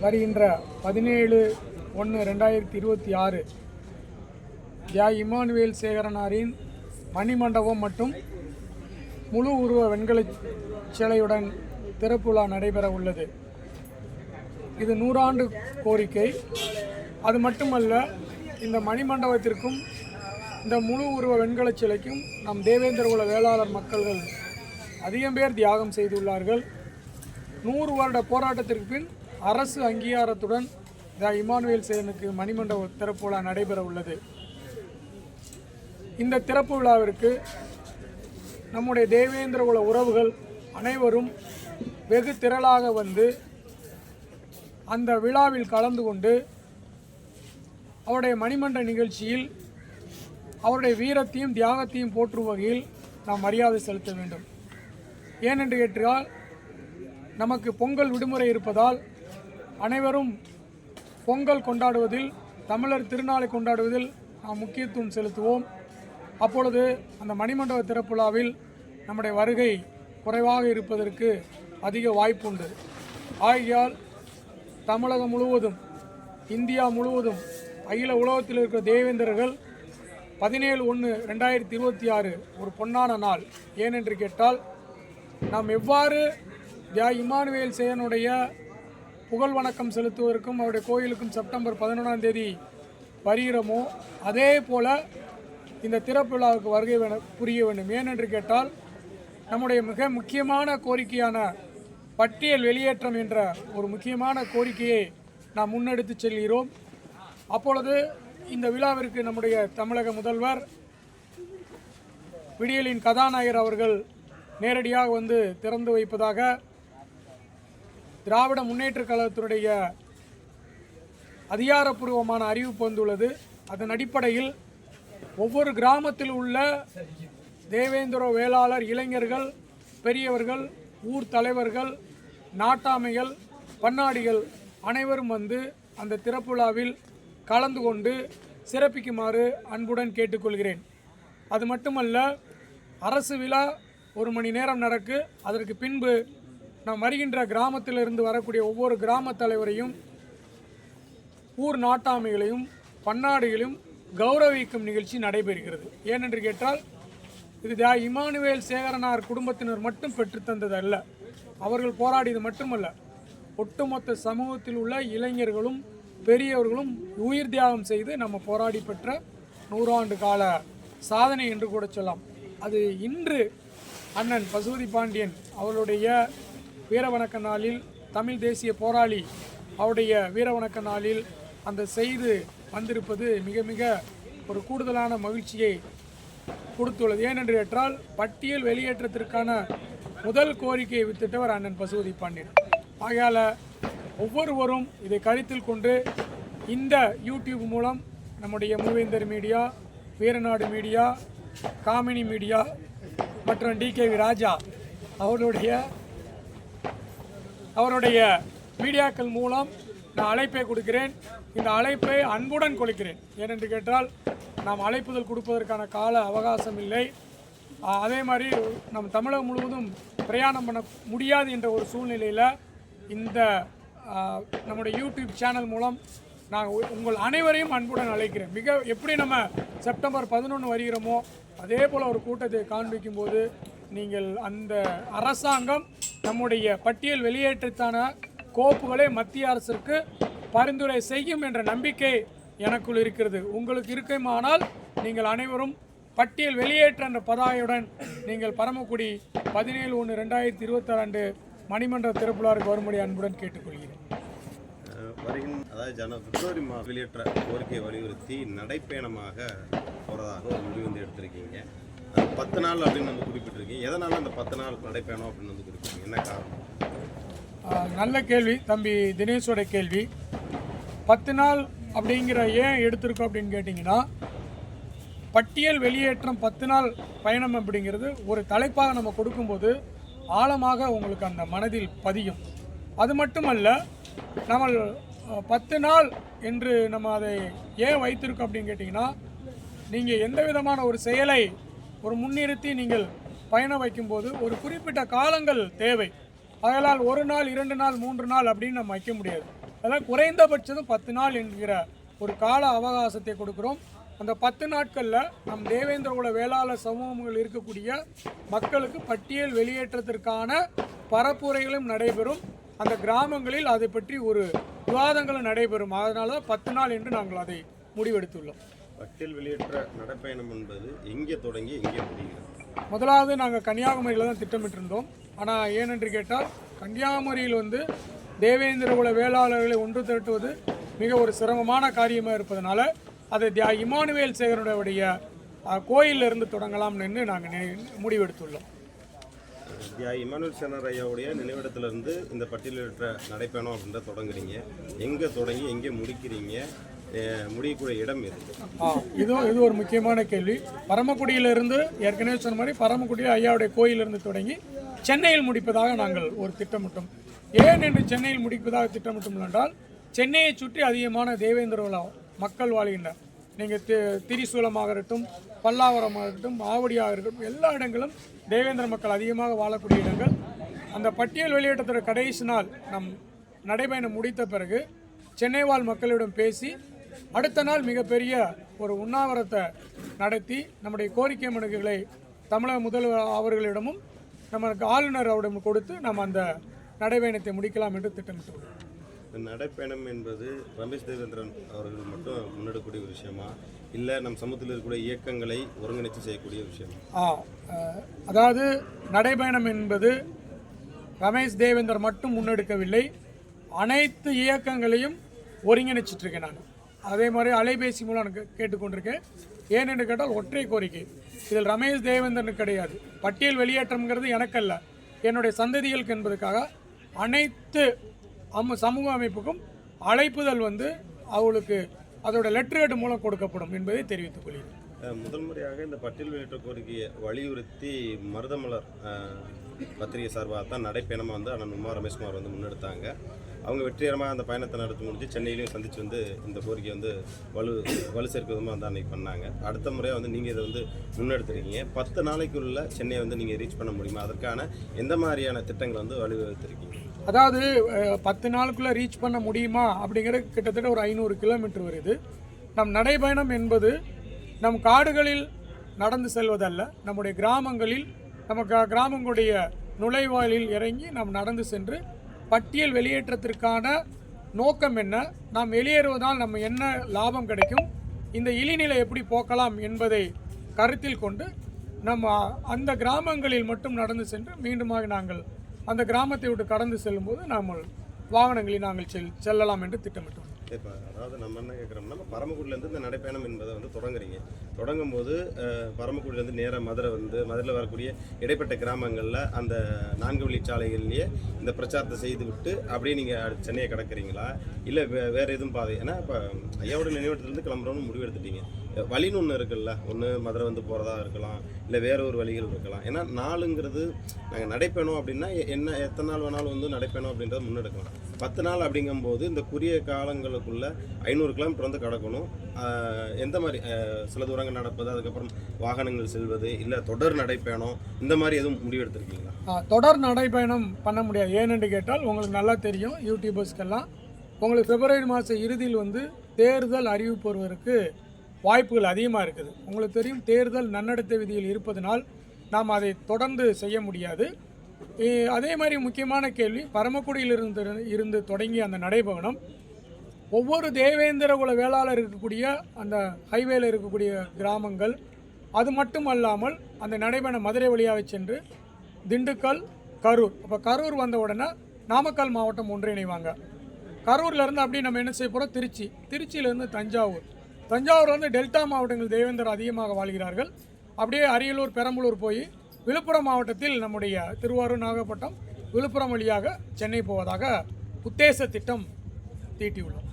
வருகின்ற 17/1/2026 இமானுவேல் சேகரனாரின் மணிமண்டபம் மற்றும் முழு உருவ வெண்கல சிலையுடன் திறப்பு விழா நடைபெற உள்ளது. இது 100 ஆண்டு கோரிக்கை. அது மட்டுமல்ல, இந்த மணிமண்டபத்திற்கும் இந்த முழு உருவ வெண்கல சிலைக்கும் நம் தேவேந்திரகுல வேளாளர் மக்கள்கள் அதிகம் பேர் தியாகம் செய்துள்ளார்கள். 100 வருட போராட்டத்திற்கு பின் அரசு அங்கீகாரத்துடன் இமானுவேல் சேகரனுக்கு மணிமண்டப திறப்பு விழா நடைபெற உள்ளது. இந்த திறப்பு விழாவிற்கு நம்முடைய தேவேந்திரகுல உறவுகள் அனைவரும் வெகு திரளாக வந்து அந்த விழாவில் கலந்து கொண்டு அவருடைய மணிமண்ட நிகழ்ச்சியில் அவருடைய வீரத்தையும் தியாகத்தையும் போற்றும் வகையில் நாம் மரியாதை செலுத்த வேண்டும். ஏனென்று கேட்டால், நமக்கு பொங்கல் விடுமுறை இருப்பதால் அனைவரும் பொங்கல் கொண்டாடுவதில், தமிழர் திருநாளை கொண்டாடுவதில் நாம் முக்கியத்துவம் செலுத்துவோம். அப்பொழுது அந்த மணிமண்டப திறப்புலாவில் நம்முடைய வருகை குறைவாக இருப்பதற்கு அதிக வாய்ப்புண்டு. ஆகையால் தமிழகம் முழுவதும், இந்தியா முழுவதும், அகில உலகத்தில் இருக்கிற தேவேந்திரர்கள் 17/1/2026 ஒரு பொன்னான நாள். ஏனென்று கேட்டால், நாம் எவ்வாறு இமானுவேல் சேகரனுடைய புகழ் வணக்கம் செலுத்துவதற்கும் அவருடைய கோயிலுக்கும் செப்டம்பர் 11ஆம் தேதி வருகிறோமோ, அதே போல் இந்த திறப்பு விழாவுக்கு வருகை புரிய வேண்டும். ஏனென்று கேட்டால், நம்முடைய மிக முக்கியமான கோரிக்கையான பட்டியல் வெளியேற்றம் என்ற ஒரு முக்கியமான கோரிக்கையை நாம் முன்னெடுத்து செல்கிறோம். அப்பொழுது இந்த விழாவிற்கு நம்முடைய தமிழக முதல்வர் விடியலின் கதாநாயகர் அவர்கள் நேரடியாக வந்து திறந்து வைப்பதாக திராவிட முன்னேற்றக் கழகத்தினுடைய அதிகாரப்பூர்வமான அறிவிப்பு வந்துள்ளது. அதன் அடிப்படையில் ஒவ்வொரு கிராமத்தில் உள்ள தேவேந்திர வேளாளர் இளைஞர்கள், பெரியவர்கள், ஊர் தலைவர்கள், நாட்டாமைகள், பன்னாடிகள் அனைவரும் வந்து அந்த திறப்பு விழாவில் கலந்து கொண்டு சிறப்பிக்குமாறு அன்புடன் கேட்டுக்கொள்கிறேன். அது மட்டுமல்ல, அரசு விழா 1 மணி நேரம் நடக்கு. அதற்கு பின்பு நாம் வருகின்ற கிராமத்திலிருந்து வரக்கூடிய ஒவ்வொரு கிராம தலைவரையும், ஊர் நாட்டாமைகளையும், பன்னாடுகளையும் கௌரவிக்கும் நிகழ்ச்சி நடைபெறுகிறது. ஏனென்று கேட்டால், இது இமானுவேல் சேகரனார் குடும்பத்தினர் மட்டும் பெற்றுத்தந்தது அல்ல, அவர்கள் போராடியது மட்டுமல்ல, ஒட்டுமொத்த சமூகத்தில் உள்ள இளைஞர்களும் பெரியவர்களும் உயிர் தியாகம் செய்து நம்ம போராடி பெற்ற 100 ஆண்டு கால சாதனை என்று கூட சொல்லலாம். அது இன்று அண்ணன் பசுபதி பாண்டியன் அவருடைய வீரவணக்க நாளில், தமிழ் தேசிய போராளி அவருடைய வீரவணக்க நாளில் அந்த செய்து வந்திருப்பது மிக மிக ஒரு கூடுதலான மகிழ்ச்சியை கொடுத்துள்ளது. ஏனென்று கேட்டால், பட்டியல் வெளியேற்றத்திற்கான முதல் கோரிக்கையை வித்திட்டவர் அண்ணன் பசுபதி பாண்டியன். ஆகையால் ஒவ்வொருவரும் இதை கருத்தில் கொண்டு இந்த யூடியூப் மூலம் நம்முடைய மூவேந்தர் மீடியா, வீரநாடு மீடியா, காமினி மீடியா மற்றும் DKV ராஜா அவருடைய மீடியாக்கள் மூலம் நான் அழைப்பை கொடுக்கிறேன். இந்த அழைப்பை அன்புடன் கொடுக்கிறேன். ஏனென்று கேட்டால், நாம் அழைப்புதல் கொடுப்பதற்கான கால அவகாசம் இல்லை. அதே மாதிரி நம் தமிழகம் முழுவதும் பிரயாணம் பண்ண முடியாது என்ற ஒரு சூழ்நிலையில் இந்த நம்முடைய யூடியூப் சேனல் மூலம் நான் உங்கள் அனைவரையும் அன்புடன் அழைக்கிறேன். எப்படி நம்ம செப்டம்பர் 11 வருகிறோமோ, அதே போல் ஒரு கூட்டத்தை காண்பிக்கும் போது நீங்கள் அந்த அரசாங்கம் நம்முடைய பட்டியல் வெளியேற்றத்தான கோப்புகளை மத்திய அரசிற்கு பரிந்துரை செய்யும் என்ற நம்பிக்கை எனக்குள் இருக்கிறது. உங்களுக்கு இருக்குமானால் நீங்கள் அனைவரும் பட்டியல் வெளியேற்ற என்ற பதாகையுடன் நீங்கள் பரமக்குடி 17/1/2026 மணிமண்டப திறப்புலாருக்கு வரும்படி அன்புடன் கேட்டுக்கொள்கிறேன். அதாவது பிப்ரவரி மாதம் வெளியேற்ற கோரிக்கையை வலியுறுத்தி நடைப்பயணமாக போகிறதாக ஒரு முடிவு வந்து எடுத்திருக்கீங்க. அது 10 நாள் அப்படின்னு வந்து குறிப்பிட்டிருக்கீங்க. எதனால அந்த 10 நாள் நடைப்பயணம் அப்படின்னு வந்து குறிப்பிட்டீங்க, என்ன காரணம்? நல்ல கேள்வி தம்பி தினேஷோட கேள்வி. 10 நாள் அப்படிங்கிற ஏன் எடுத்திருக்கோம் அப்படின்னு கேட்டிங்கன்னா, பட்டியல் வெளியேற்றம் 10 நாள் பயணம் அப்படிங்கிறது ஒரு தலைப்பாக நம்ம கொடுக்கும்போது ஆழமாக உங்களுக்கு அந்த மனதில் பதியும். அது மட்டுமல்ல, நம்ம 10 நாள் என்று நம்ம அதை ஏன் வைத்திருக்கோம் அப்படின்னு கேட்டிங்கன்னா, நீங்கள் எந்த விதமான ஒரு செயலை ஒரு முன்னிறுத்தி நீங்கள் பயணம் வைக்கும்போது ஒரு குறிப்பிட்ட காலங்கள் தேவை. அதனால் 1 நாள் 2 நாள் 3 நாள் அப்படின்னு நம்ம வைக்க முடியாது. அதனால் குறைந்தபட்சம் 10 நாள் என்கிற ஒரு கால அவகாசத்தை கொடுக்குறோம். அந்த 10 நாட்களில் நம் தேவேந்திர குல வேளாளர் சமூகங்கள் இருக்கக்கூடிய மக்களுக்கு பட்டியல் வெளியேற்றத்திற்கான பரப்புரைகளும் நடைபெறும். அந்த கிராமங்களில் அதை பற்றி ஒரு விவாதங்களும் நடைபெறும். அதனால தான் 10 நாள் என்று நாங்கள் அதை முடிவெடுத்துள்ளோம். பட்டியல் வெளியேற்ற நடைப்பயணம் என்பது எங்கே தொடங்கி எங்கே முடிகிறது? முதலாவது நாங்கள் கன்னியாகுமரியில் தான் திட்டமிட்டிருந்தோம். ஆனால் ஏனென்று கேட்டால் கன்னியாகுமரியில் தேவேந்திர குல வேளாளர்களை ஒன்று திரட்டுவது மிக ஒரு சிரமமான காரியமாக இருப்பதனால அதை இமானுவேல் சேகரனுடைய கோயிலிருந்து தொடங்கலாம் என்று நாங்கள் முடிவெடுத்துள்ளோம். இமானுவேல் சேனர் ஐயாவுடைய நினைவிடத்திலிருந்து இந்த பட்டியலிட்ட நடைப்பயணம் அப்படின்ற தொடங்குறீங்க. எங்கே தொடங்கி எங்கே முடிக்கிறீங்க? முடியக்கூடிய இடம் எது? இது ஒரு முக்கியமான கேள்வி. பரமக்குடியிலிருந்து ஏற்கனவே சொன்ன மாதிரி பரமக்குடியில் ஐயாவுடைய கோயிலிருந்து தொடங்கி சென்னையில் முடிப்பதாக நாங்கள் ஒரு திட்டமிட்டோம். ஏன் என்று சென்னையில் முடிப்பதாக திட்டமிட்டோம் என்றால் சென்னையை சுற்றி அதிகமான தேவேந்திர மக்கள் வாழ்கின்றனர். நீங்கள் திரிசூலமாக இருக்கட்டும், பல்லாவரமாக இருக்கட்டும், ஆவடியாக இருக்கட்டும், எல்லா இடங்களும் தேவேந்திர மக்கள் அதிகமாக வாழக்கூடிய இடங்கள். அந்த பட்டியல் வெளியேற்றத்தோட கடைசி நாள் நம் நடைபயணம் முடித்த பிறகு சென்னை வாழ் மக்களிடம் பேசி அடுத்த நாள் மிகப்பெரிய ஒரு உண்ணாவிரத்தை நடத்தி நம்முடைய கோரிக்கை மனுக்களை தமிழக முதல்வர் அவர்களிடமும் நமக்கு ஆளுநர் அவரிடம் கொடுத்து நம்ம அந்த நடைபயணத்தை முடிக்கலாம் என்று திட்டமிட்டுள்ளோம். நடைப்பயணம் என்பது ரமேஷ் தேவேந்திரன் அவர்கள் மட்டும் முன்னெடுக்கக்கூடிய ஒரு விஷயமா, இல்லை நம் சமூகத்தில் இருக்கக்கூடிய இயக்கங்களை ஒருங்கிணைத்து செய்யக்கூடிய விஷயமா? அதாவது நடைபயணம் என்பது ரமேஷ் தேவேந்தர் மட்டும் முன்னெடுக்கவில்லை, அனைத்து இயக்கங்களையும் ஒருங்கிணைச்சிட்ருக்கேன். நான் அதே மாதிரி அலைபேசி மூலம் எனக்கு கேட்டுக்கொண்டிருக்கேன். ஏனென்று கேட்டால் ஒற்றை கோரிக்கை, இதில் ரமேஷ் தேவேந்திரனுக்கு கிடையாது. பட்டியல் வெளியேற்றம்ங்கிறது எனக்கல்ல, என்னுடைய சந்ததிகளுக்கு என்பதற்காக அனைத்து சமூக அமைப்புக்கும் அழைப்புதல் அவளுக்கு அதோட லெட்டர்ஹெட் மூலம் கொடுக்கப்படும் என்பதை தெரிவித்துக் கொள்கிறேன். முதல் முறையாக இந்த பட்டியல் வெளியேற்ற கோரிக்கையை வலியுறுத்தி மருதமலர் பத்திரிகை சார்பாக தான் நடைப்பயணமாக அண்ணன் உமா ரமேஷ்குமார் முன்னெடுத்தாங்க. அவங்க வெற்றிகரமாக அந்த பயணத்தை நடத்தி முடிஞ்சு சென்னையிலையும் சந்தித்து இந்த கோரிக்கை வலு சேர்க்க விதமாக அன்றைக்கி பண்ணாங்க. அடுத்த முறையாக நீங்கள் இதை முன்னெடுத்துருக்கீங்க. 10 நாளைக்குள்ள சென்னையை நீங்கள் ரீச் பண்ண முடியுமா? அதற்கான எந்த மாதிரியான திட்டங்களை வழிவகுத்திருக்கீங்க? அதாவது 10 நாளுக்குள்ளே ரீச் பண்ண முடியுமா அப்படிங்கிற கிட்டத்தட்ட ஒரு 500 கிலோமீட்டர் வருது. நம் நடைபயணம் என்பது நம் காடுகளில் நடந்து செல்வதல்ல, நம்முடைய கிராமங்களில் நம்ம கிராமங்களுடைய நுழைவாயிலில் இறங்கி நாம் நடந்து சென்று பட்டியல் வெளியேற்றத்திற்கான நோக்கம் என்ன, நாம் வெளியேறுவதால் நம்ம என்ன லாபம் கிடைக்கும், இந்த இழிநிலை எப்படி போக்கலாம் என்பதை கருத்தில் கொண்டு நம்ம அந்த கிராமங்களில் மட்டும் நடந்து சென்று மீண்டுமாக நாங்கள் அந்த கிராமத்தை விட்டு கடந்து செல்லும்போது நாம் வாகனங்களில் நாங்கள் செல்லலாம் என்று திட்டமிட்டோம். இப்போ அதாவது நம்ம என்ன கேட்குறோம்னா, பரமக்குடியிலேருந்து இந்த நடைப்பயணம் என்பதை தொடங்குறீங்க. தொடங்கும்போது பரமக்குடியிலேருந்து நேராக மதுரையில் வரக்கூடிய இடைப்பட்ட கிராமங்களில் அந்த 4 வழிச்சாலைகள்லேயே இந்த பிரச்சாரத்தை செய்து விட்டு அப்படியே நீங்கள் சென்னையை கடக்கிறீங்களா, இல்லை வேறு எதுவும் பாதை? ஏன்னா இப்போ ஐயாவோட நினைவிடத்துலேருந்து கிளம்புறோன்னு முடிவு எடுத்துட்டீங்க. வழின்னு ஒன்று இருக்குல்ல, ஒன்று மதுரை போகிறதா இருக்கலாம், இல்லை வேற ஒரு வழிகள் இருக்கலாம். ஏன்னா நாளுங்கிறது நாங்கள் நடைப்பயணம் அப்படின்னா எத்தனை நாள் வேணாலும் நடைப்பயணம் அப்படின்றத முன்னெடுக்கலாம். 10 நாள் அப்படிங்கும்போது இந்த குறுகிய காலங்களுக்குள்ள 500 கிலோமீட்டர் கடக்கணும். எந்த மாதிரி சில தூரங்கள் நடப்பது, அதுக்கப்புறம் வாகனங்கள் செல்வது, இல்லை தொடர் நடைப்பயணம், இந்த மாதிரி எதுவும் முடிவெடுத்திருக்கீங்களா? தொடர் நடைப்பயணம் பண்ண முடியாது. ஏனென்று கேட்டால் உங்களுக்கு நல்லா தெரியும், யூடியூபர்ஸ்க்கெல்லாம் உங்களுக்கு பிப்ரவரி மாத இறுதியில் தேர்தல் அறிவிப்பு வருவதற்கு வாய்ப்புகள் அதிகமாக இருக்குது. உங்களுக்கு தெரியும், தேர்தல் நன்னடத்தை விதியில் இருப்பதனால் நாம் அதை தொடர்ந்து செய்ய முடியாது. அதே மாதிரி முக்கியமான கேள்வி, பரமக்குடியிலிருந்து தொடங்கிய அந்த நடைபயணம் ஒவ்வொரு தேவேந்திர குல வேளாளர் இருக்கக்கூடிய அந்த ஹைவேல இருக்கக்கூடிய கிராமங்கள், அது மட்டும் அல்லாமல் அந்த நடைபயணம் மதுரை வழியாக சென்று திண்டுக்கல், கரூர். அப்போ கரூர் வந்த உடனே நாமக்கல் மாவட்டம் ஒன்றிணைவாங்க. கரூர்லேருந்து அப்படியே நம்ம என்ன செய்ய போகிறோம், திருச்சியிலேருந்து தஞ்சாவூர் டெல்டா மாவட்டங்கள் தேவேந்தர் அதிகமாக வாழ்கிறார்கள். அப்படியே அரியலூர், பெரம்பலூர் போய் விழுப்புரம் மாவட்டத்தில் நம்முடைய திருவாரூர், நாகப்பட்டினம், விழுப்புரம் வழியாக சென்னை போவதாக உத்தேச திட்டம் தீட்டியுள்ளோம்.